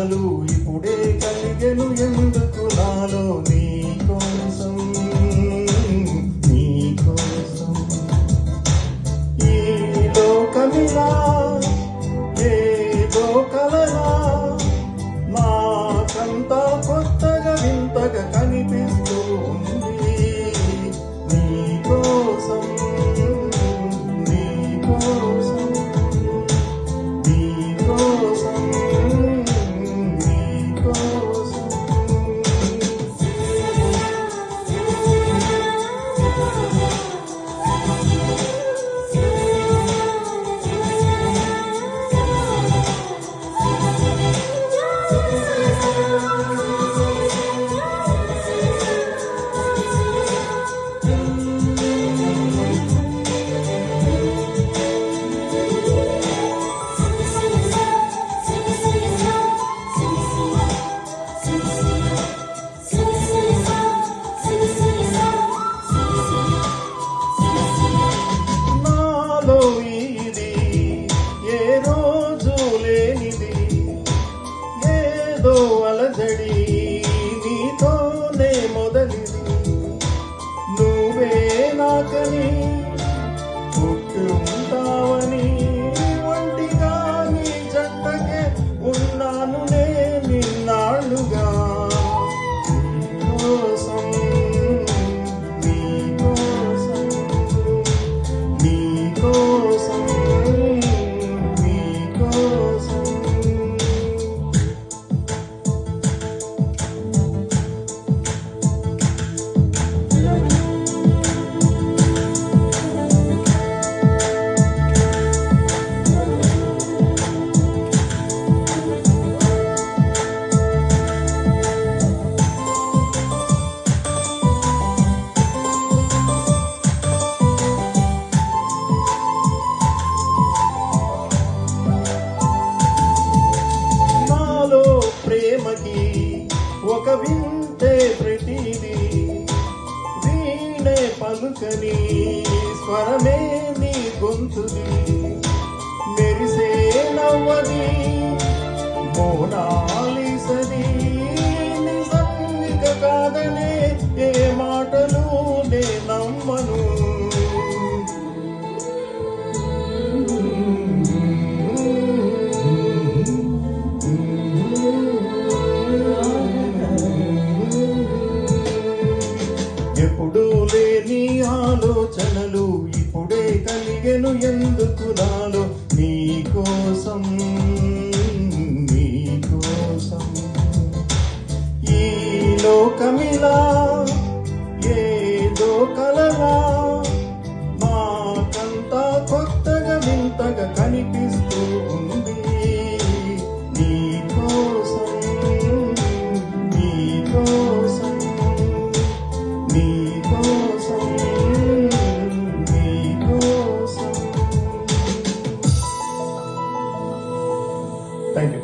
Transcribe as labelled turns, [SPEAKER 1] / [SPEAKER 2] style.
[SPEAKER 1] ఆలోచనలు ఇప్పుడే కలిగెను ఎందుకు నాలో నీ కోసం ఈ లోకమిలా ఏదో కలలా నాకంతా కొత్తగా వింతగా కనిపిస్తూ ఉంది నీ కోసం నీ కోసం నీ కోసం నీ కోసం అలజడి నీతోనే మొదలిది నువ్వే నాకని పుట్టుంటావని ఒంటిగా నీ జంటకే ఉన్నాను నిన్నాళ్ళుగా కోసం నీ కోసం నీ కోసం నీ కోసం ప్రేమకి ఒక వింతే ప్రతిది వీణే పలుకని స్వరమే నీ గొంతుది మెరిసే నవ్వది మోనాలిసది నిజంగా కాదనే ఏ మాటలు నే నమ్మను ఎప్పుడు లేని ఆలోచనలు ఇప్పుడే కలిగెను ఎందుకు నాలో నీ కోసం నీ కోసం ఈ లోకమిలా ఏదో కలలా నాకంతా కొత్తగా వింతగా కనిపిస్తూ ఉంది నీ కోసం నీ కోసం నీ కోసం నీ కోసం థ్యాంక్ యూ